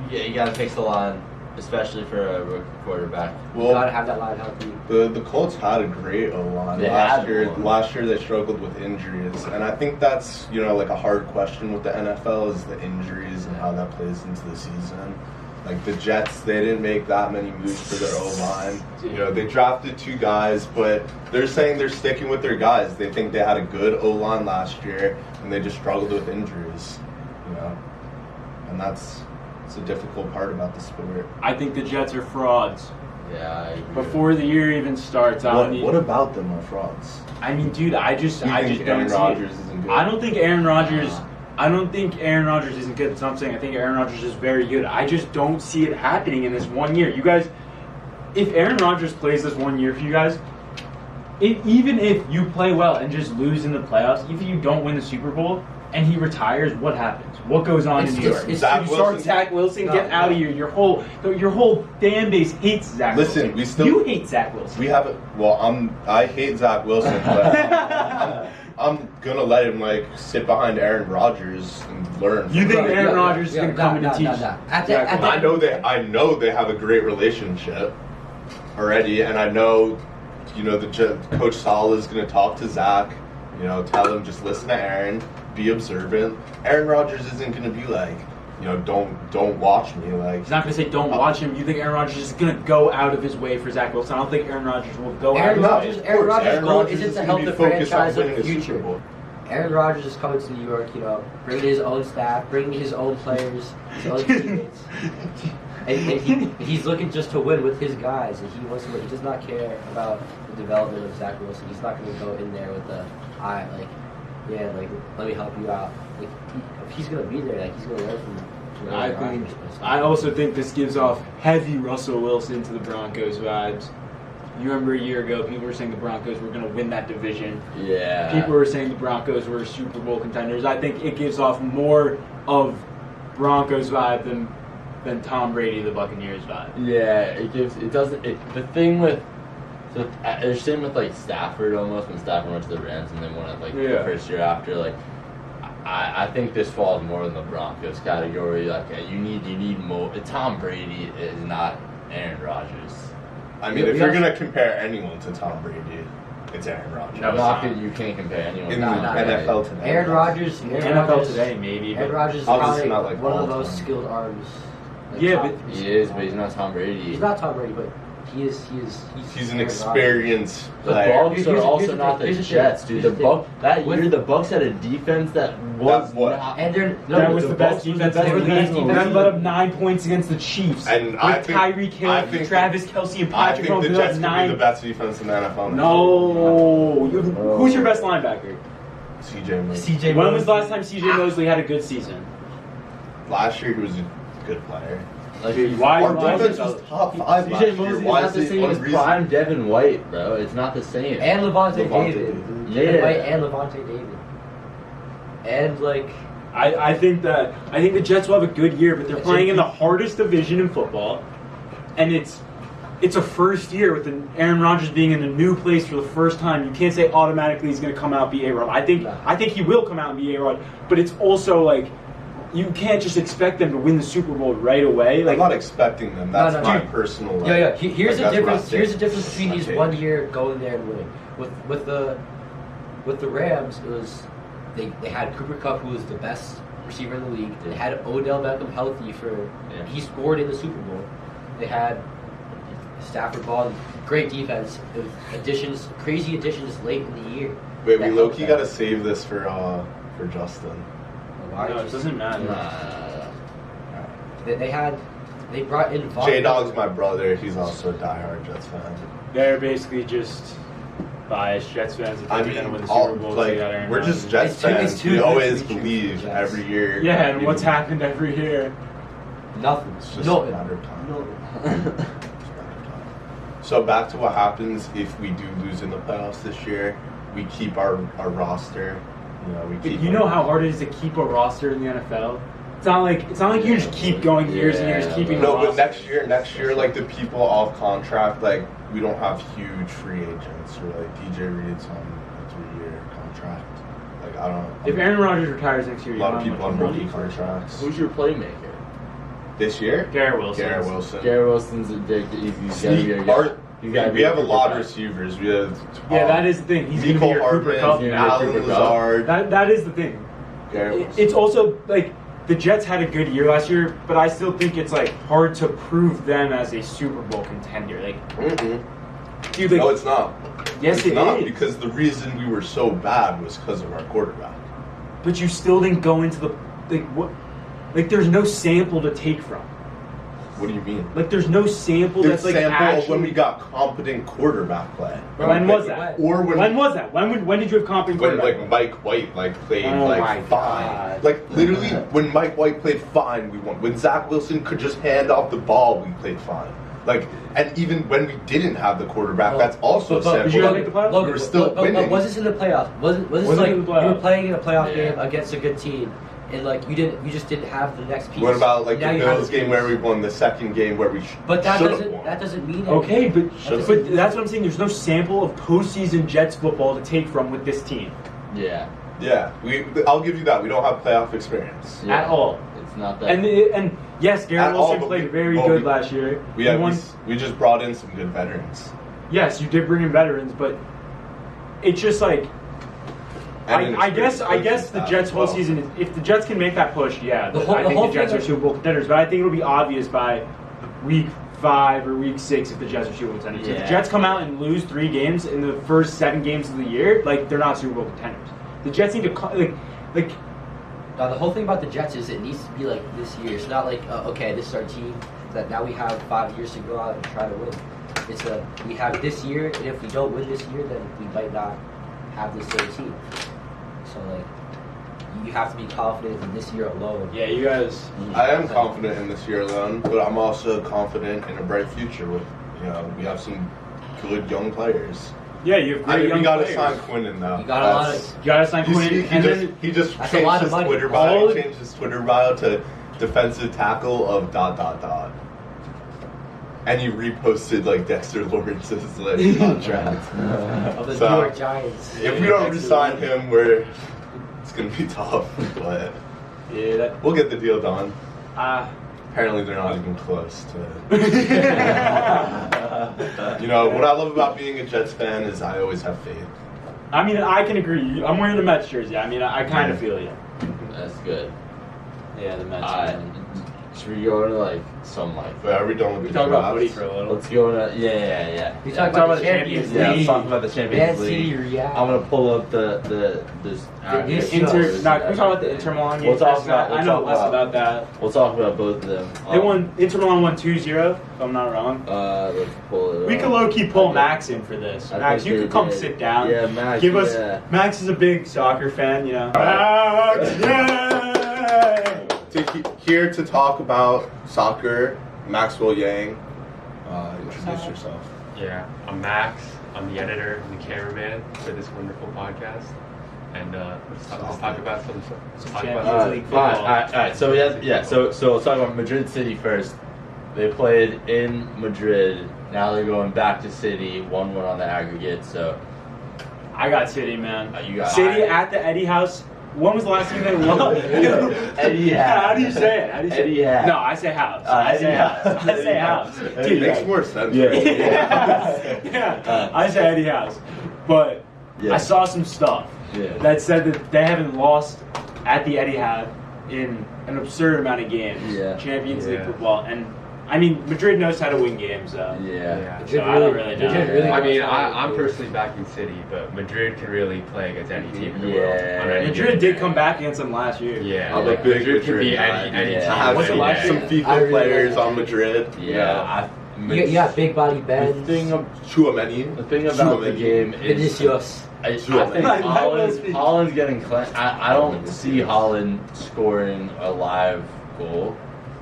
Yeah, you got to fix the line, especially for a rookie quarterback. Well, you got to have that line healthy. The Colts had a great O-line last year. Last year they struggled with injuries, and I think that's like a hard question with the NFL is the injuries and how that plays into the season. Like the Jets, they didn't make that many moves for their O-line. They drafted 2 guys, but they're saying they're sticking with their guys. They think they had a good O-line last year, and they just struggled with injuries. And that's a difficult part about the sport. I think the Jets are frauds. Yeah, I agree. Before the year even starts, what about them are frauds? I mean, dude, I just don't Aaron see Rodgers it. isn't good. I don't think Aaron Rodgers. I don't think Aaron Rodgers isn't good. That's what I'm saying. I think Aaron Rodgers is very good. I just don't see it happening in this 1 year. You guys, if Aaron Rodgers plays this 1 year for you guys, even if you play well and just lose in the playoffs, even if you don't win the Super Bowl and he retires, what happens? What goes on in New York? You start Zach Wilson. Get out of here. Your whole fan base hates Zach Wilson. You hate Zach Wilson. We haven't. Well, I hate Zach Wilson, but I'm gonna let him sit behind Aaron Rodgers and learn. You think Aaron Rodgers is gonna come in and teach? I know they have a great relationship already, and I know, the Coach Sala is gonna talk to Zach. Tell him just listen to Aaron, be observant. Aaron Rodgers isn't gonna be don't watch me. He's not gonna say don't watch him. You think Aaron Rodgers is gonna go out of his way for Zach Wilson? I don't think Aaron Rodgers will go out of his way. Aaron Rodgers' goal isn't to help the franchise of the future. Aaron Rodgers is coming to New York, bringing his own staff, bringing his own players, his own teammates. And he's looking just to win with his guys, and he wants to win. He does not care about the development of Zach Wilson. He's not going to go in there with the let me help you out. If he's going to be there, he's going to learn from. I also think this gives off heavy Russell Wilson to the Broncos vibes. You remember a year ago, people were saying the Broncos were going to win that division. Yeah. People were saying the Broncos were Super Bowl contenders. I think it gives off more of Broncos vibe than Tom Brady, the Buccaneers vibe. Yeah, the thing with, the same with Stafford almost, when Stafford went to the Rams and then won it the first year after, I think this falls more in the Broncos category. You need more. Tom Brady is not Aaron Rodgers. I mean, if you're gonna compare anyone to Tom Brady, it's Aaron Rodgers. You can't compare anyone. In the NFL today. Aaron Rodgers. NFL today, maybe. Aaron Rodgers is probably one of the most skilled arms. But he is, but he's not Tom Brady. He's not Tom Brady, but he's an experienced player. The Bucs are also not the Jets, dude. The Bucs had a defense that was not. And that was the best defense in the league. Then let up 9 points against the Chiefs. And with Tyreek Hill, Travis Kelce, and Patrick Mahomes. I think the Jets could be the best defense in the NFL. No. Who's your best linebacker? CJ Mosley. When was the last time CJ Mosley had a good season? Last year he was a good player. Our defense was top 5 last year. CJ Mosley is not the same as prime Devin White, bro. It's not the same. And Levante David. Yeah. White and Levante David. And I think the Jets will have a good year, but they're playing in the hardest division in football. and it's a first year with Aaron Rodgers being in a new place for the first time. You can't say automatically he's going to come out and be A-Rod. I think he will come out and be A-Rod, but it's also like you can't just expect them to win the Super Bowl right away. Like, I'm not expecting them. That's my personal. Like, yeah. Here's the difference. Here's the difference between these 1 year going there and winning. With the Rams, it was they had Cooper Kupp, who was the best receiver in the league. They had Odell Beckham healthy he scored in the Super Bowl. They had Stafford Ball, great defense. It was crazy additions late in the year. Wait, we low-key got to save this for Justin. Why? No, it doesn't matter. They brought in J-Dog's my brother. He's also a diehard Jets fan. They're basically just biased Jets fans. They're going to win the Super Bowl. We're just Jets fans. We always believe every year. Yeah, and what's happened every year? Nothing. It's just a matter of time. So back to what happens if we do lose in the playoffs this year. We keep our roster. You know how hard it is to keep a roster in the NFL. It's not like you just keep going years and years keeping. No, but next year, like the people off contract, like we don't have huge free agents or like DJ Reed's on a 3-year contract. Like I don't know. If Aaron Rodgers retires next year, a lot of people on rookie contracts. Who's your playmaker this year? Garrett Wilson. Garrett Wilson's a dick. We have a lot of receivers. We have that is the thing. He's going to be your Cooper Kupp. Allen Lazard. That is the thing. It's also like the Jets had a good year last year, but I still think it's like hard to prove them as a Super Bowl contender. Like, dude, no, it's not. Yes, it's not because the reason we were so bad was because of our quarterback. But you still didn't go into there's no sample to take from. What do you mean? Like, there's no sample that's like sample of when we got competent quarterback play. When was that? When was that? When did you have competent quarterback? When Mike White played fine. Like literally, when Mike White played fine, we won. When Zach Wilson could just hand off the ball, we played fine. Like, and even when we didn't have the quarterback, that's also a sample. Did you make the playoffs? We were still winning. Was this in the playoffs? Was this like you were playing in a playoff game against a good team? And like you just didn't have the next piece. What about like the Bills game where we won, the second game where we But that doesn't mean anything. Okay, but that's what I'm saying. There's no sample of postseason Jets football to take from with this team. Yeah. I'll give you that. We don't have playoff experience at all. It's not that. And yes, Garrett Wilson played very good last year. We just brought in some good veterans. Yes, you did bring in veterans, but it's just like. I guess the Jets' whole season is, if the Jets can make that push, I think the Jets are Super Bowl contenders. But I think it'll be obvious by week 5 or week 6 if the Jets are Super Bowl contenders. If the Jets come out and lose 3 games in the first 7 games of the year, like they're not Super Bowl contenders. The Jets need to Now the whole thing about the Jets is it needs to be like this year. It's not like okay, this is our team that now we have 5 years to go out and try to win. It's we have this year, and if we don't win this year, then we might not have the same team. So like, you have to be confident in this year alone. Yeah, you guys. I am confident in this year alone, but I'm also confident in a bright future. With we have some good young players. Yeah, you have great young players. We gotta sign Quinnen though. You gotta sign Quinnen. He just changed his Twitter bio. He changed his Twitter bio to defensive tackle of ... And he reposted like Dexter Lawrence's contract of the New York Giants. If we don't re-sign him, it's gonna be tough. But we'll get the deal done. Apparently, they're not even close to it. What I love about being a Jets fan is I always have faith. I mean, I can agree. I'm wearing the Mets jersey. I mean, I kind of feel you. That's good. Yeah, the Mets. Should we go into some are we done with we talk about footy for a little? Let's go into We talk about the Champions League. Let's talk about the Champions League. I'm gonna pull up the can we talk about the Inter Milan game? I know less about that. We'll talk about both of them. Inter Milan won 2-0, if I'm not wrong. Let's pull it up. We could low-key pull Max in for this. Max, you could come sit down. Yeah, Max. Max is a big soccer fan, Max, yeah! Here to talk about soccer, Maxwell Yang. Introduce yourself. Yeah, I'm Max. I'm the editor and the cameraman for this wonderful podcast. And let's talk about some Champions League football. All right. So So let's talk about Madrid City first. They played in Madrid. Now they're going back to City. 1-1 on the aggregate. So I got City, man. You got City at the Eddie House. When was the last time they won? Eddie House. How do you say it? How do you say Eddie it? House. No, I say house. I say house. I say house. It Dude, makes more sense. yeah. I say Eddie House. But I saw some stuff that said that they haven't lost at the Eddie House in an absurd amount of games. Champions League football. And I mean, Madrid knows how to win games, though. So I don't really know. I mean, I'm personally backing City, but Madrid can really play against any team in the world. Madrid did come back against them last year. Yeah, I'm a big Madrid can be Madrid any team. I have What's the last some FIFA players on Madrid. You got big body Ben. The thing about the game is Vinicius. I think Holland's getting cleansed. I don't see Holland scoring a live goal.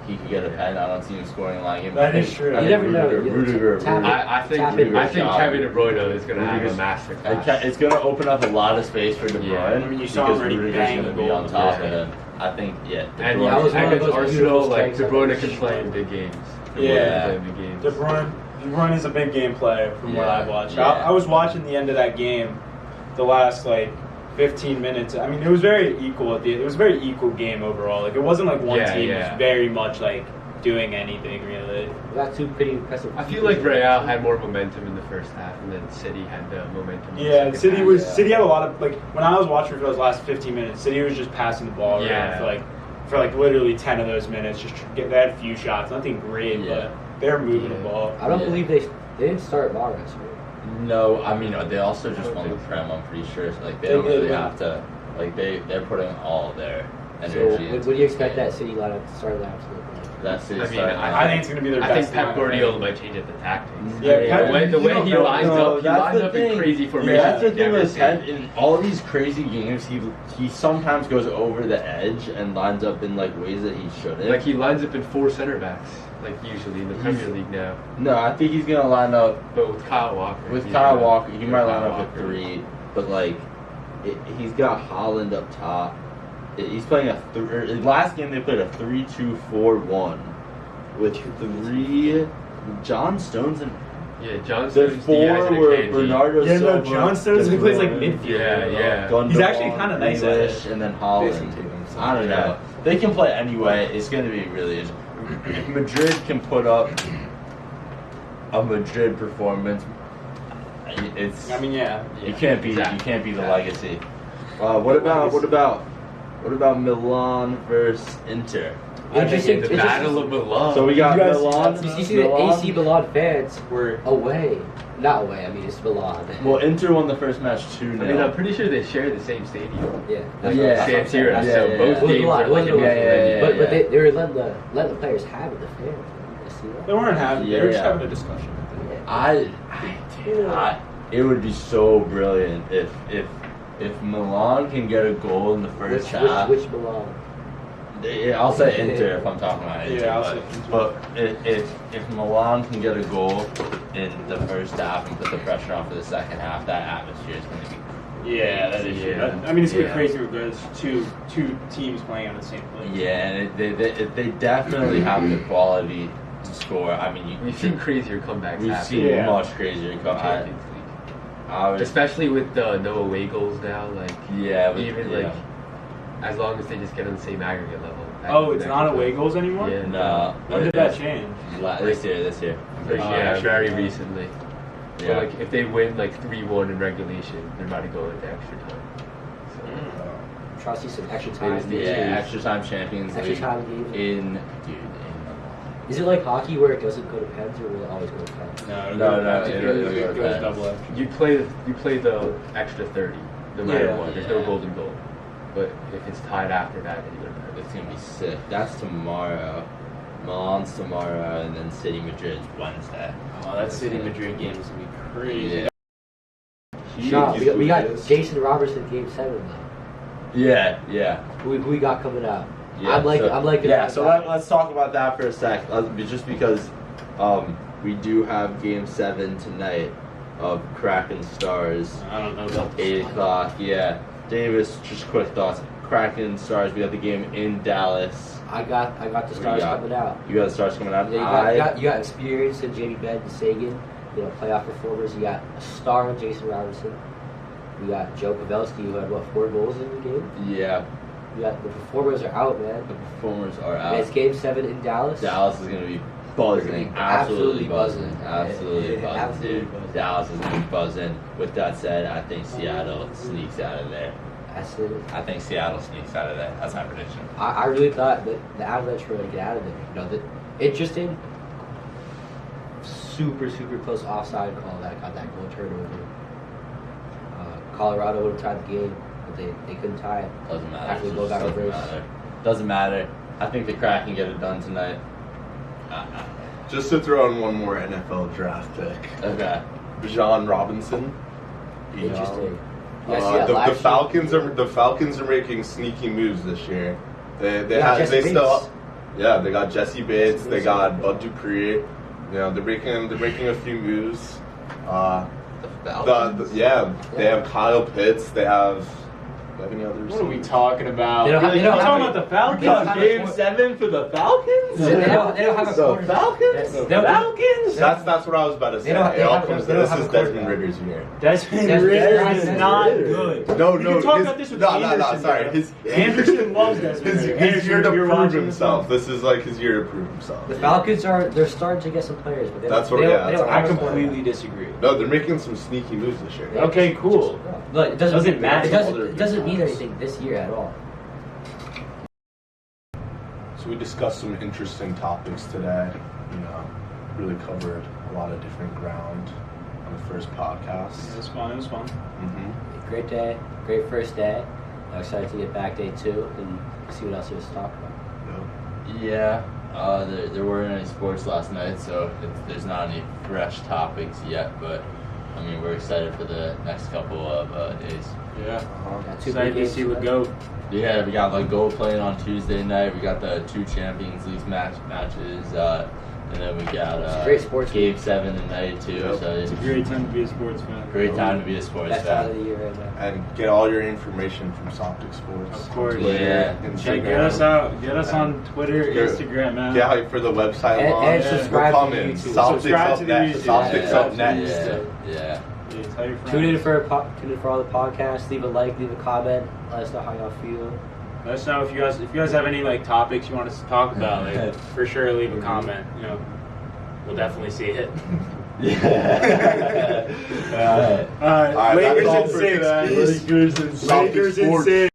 He could get a pen. I don't see him scoring a live game. That is true. You never know. Rudiger. I think Kevin De Bruyne is going to have a master class. It's going to open up a lot of space for De Bruyne. I mean, you saw him already Rudiger's going to be on top of him. I think, And against Arsenal, like De Bruyne can play in big games. De Bruyne is a big game player from what I've watched. I was watching the end of that game, the last 15 minutes. I mean, it was very equal it was a very equal game overall. Like, it wasn't like one team was very much doing anything really. We got two pretty impressive. I feel like Real had more momentum in the first half, and then City had the momentum. City had a lot of when I was watching for those last 15 minutes, City was just passing the ball around for literally 10 of those minutes. They had a few shots, nothing great, but they were moving the ball. I don't believe they didn't start Vargas. No, I mean they also just won the Prem. I'm pretty sure. They don't really have to. They're putting all their energy. So, what do you expect that City lineup to start out to look like? That City I think it's going to be their best. I think Pep Guardiola might change up the tactics. The way he lines up in crazy formation. That's the thing with Pep. In all these crazy games, he sometimes goes over the edge and lines up in ways that he shouldn't. He lines up in 4 center backs. Usually in the Premier League now. No, I think he's gonna line up. But with Kyle Walker. He might line up at 3. But he's got Holland up top. He's playing last game they played a 3-2-4-1 with 3 John Stones and. Yeah, John The Stones. 4 were Bernardo Silva. John Stones. He plays midfield. Yeah. He's actually kind of nice at it. And then Holland. I don't know. They can play anyway. It's gonna be really. If Madrid can put up a Madrid performance, it's. I mean, you can't be the legacy. What about Milan versus Inter? Interesting. The Battle of Milan. So we got Milan. Did you see the AC Milan fans were away? Not away. I mean, it's Milan. Well, Inter won the first match 2-0. I mean, I'm pretty sure they share the same stadium. Yeah. San Siro. So both games are But they were letting the players have it. The fans. They weren't having. They were just having a discussion. It would be so brilliant if Milan can get a goal in the first half. Which Milan? Yeah, I'll say Inter if I'm talking about Inter. Yeah, I'll say Inter. But if Milan can get a goal in the first half and put the pressure on for the second half, that atmosphere is going to be. Yeah, that is true. I mean, it's gonna be crazy with those two teams playing on the same place. Yeah, and they definitely have the quality to score. I mean, we've seen crazier comebacks. We've seen much crazier comebacks. Especially with the no away goals now. As long as they just get on the same aggregate level. Oh, it's not away goals anymore? Yeah, no. When did that change? This year. Very recently. Yeah. So if they win 3-1 in regulation, they're about to go into extra time. So try to see some extra time. Extra time Champions League. Extra time game. Is it like hockey where it doesn't go to pens, or will it always go to pens? No. It goes double extra. You play the extra 30, no matter what. There's no golden goal. But if it's tied after that, then you're gonna. It's gonna be sick. That's tomorrow. Milan's tomorrow, and then City Madrid's Wednesday. Oh, that City Madrid game is gonna be crazy. We got Jason Robertson game 7 though. Yeah. Who we got coming out? Yeah, I'm like. Yeah. So let's talk about that for a sec. Just because we do have Game 7 tonight of Kraken Stars. I don't know about 8 o'clock. Yeah. Davis, just quick thoughts. Kraken Stars. We got the game in Dallas. I got the Stars coming out. You got the Stars coming out? Yeah, you got experience in Jamie Benn and Sagan, playoff performers. You got a star in Jason Robinson. You got Joe Pavelski, who had, 4 goals in the game? Yeah. You got the performers are out, man. The performers are out. And it's Game 7 in Dallas. Dallas is going to be buzzing. Absolutely buzzing. Absolutely buzzing, dude. Buzzing. Dallas is going to be buzzing. With that said, I think Seattle sneaks out of there. I think Seattle sneaks out of there. That's my prediction. I really thought that the Avalanche were going to get out of there. That interesting, super, super close offside call that got that goal turnover. Colorado would have tied the game, but they couldn't tie it. Doesn't matter. After the goal got reversed. Doesn't matter. I think the Kraken get it done tonight. Just to throw in one more NFL draft pick. Okay. Bijan Robinson. Interesting. The Falcons are making sneaky moves this year. They got Jesse Bates. They got Bud Dupree. They're making a few moves. They have Kyle Pitts. They have any others. What are we talking about? They don't have, talking about the Falcons? Game 7 for the Falcons? They don't have a The Falcons? The Falcons? That's what I was about to say. This is Desmond Ritter's year. Desmond Ritter is not good. No. You can talk about this with Anderson. Sorry. Anderson loves Desmond Ritter. His year to prove himself. This is like his year to prove himself. The Falcons they're starting to get some players, but I completely disagree. No, they're making some sneaky moves this year. Okay, cool. Look, it doesn't matter. matter. It doesn't mean anything this year at all. So we discussed some interesting topics today. Really covered a lot of different ground on the first podcast. It was fun. Mm-hmm. Great day, great first day. I'm excited to get back day 2 and see what else there's to talk about. Yeah. There weren't any sports last night, so there's not any fresh topics yet, but I mean, we're excited for the next couple of days. Yeah. Excited to see what go. Yeah, we got Go playing on Tuesday night. We got the 2 Champions League matches, and then we got great sports Game 7 tonight too. Yep. So It's a great time to be a sports fan. Great time to be a sports Best time fan. of the year right now. And get all your information from Soptic Sports. Of course. Yeah. Check us out. Get us on Twitter, Instagram, man. Get hype for the website And launch. subscribe We're to coming. YouTube. Subscribe to the YouTube. Soptic's up next. Yeah. Tell your friends. Tune in for all the podcasts. Leave a like, leave a comment. Let us know how y'all feel. Let us know if you guys have any topics you want us to talk about. For sure, leave a comment. We'll definitely see it. Yeah. All right. Lakers that's all in for 6. today. Peace. Lakers in 6.